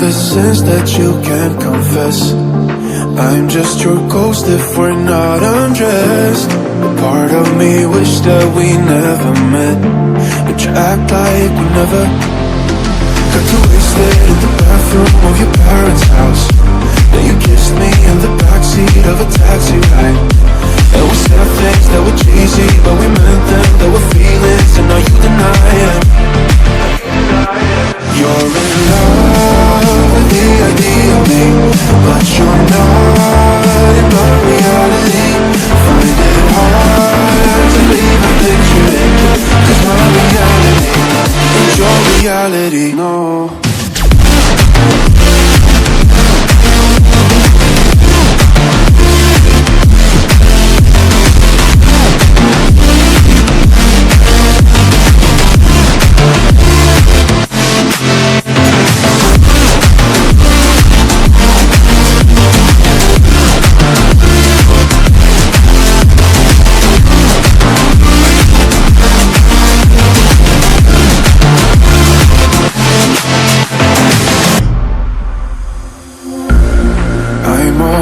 the sins that you can't confess. I'm just your ghost if we're not undressed. A part of me wish that we never met, but you act like we never. Got too wasted in the bathroom of your parents' house. Then you kissed me in the backseat of a taxi ride. And we said things that were cheesy, but we meant them. There were feelings, and now you deny them. You're in love with the idea of me, but you're not in my reality. Find it hard to leave a picture in, 'cause my reality ain't your reality, no.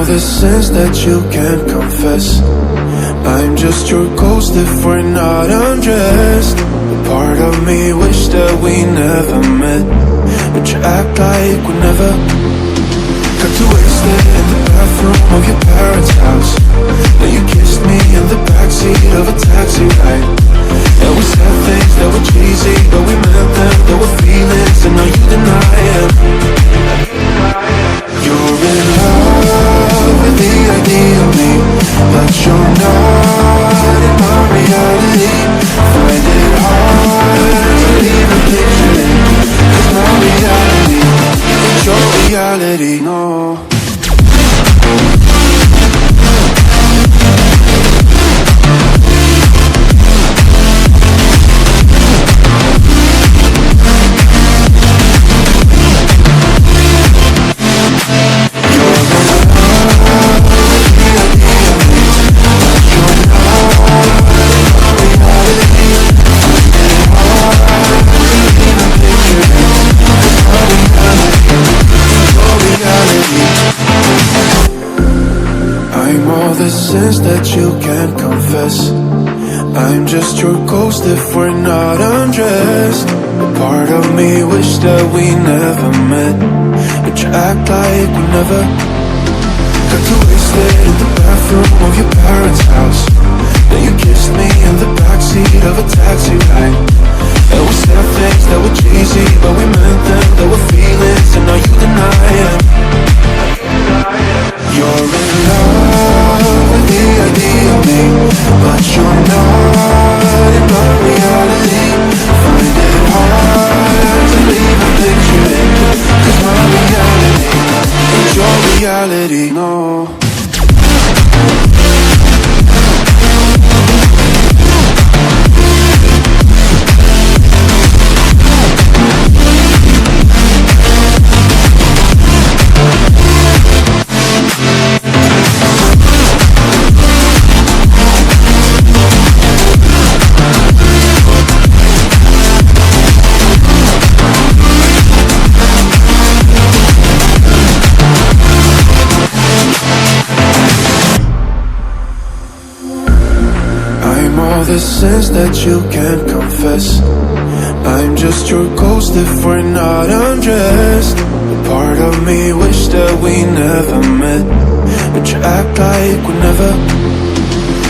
The sins that you can't confess. I'm just your ghost if we're not undressed. A part of me wish that we never met, but you act like we never. Got too wasted in the bathroom of your parents' house. Then you kissed me in the backseat of a taxi ride. And we said things that were cheesy, but we meant them. There were feelings, and now you deny them. You're in love with the idea of me, but you're not in my reality. Find it hard to leave a picture in, 'cause my reality ain't your reality, no. Sins that you can't confess. I'm just your ghost if we're not undressed. A part of me wish that we never met, but you act like we never. Got too wasted in the bathroom of your parents' house. Then you kissed me in the backseat of a taxi ride. And we said things that were cheesy, but we meant them. There were feelings, and now you deny them. You're in love with the idea of me, but you're not in my reality. Find it hard to leave a picture in, 'cause my reality ain't your reality, no. The sins that you can't confess. I'm just your ghost if we're not undressed. A part of me wish that we never met, but you act like we never.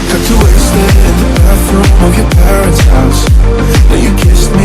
Got too wasted in the bathroom of your parents' house. Then you kissed me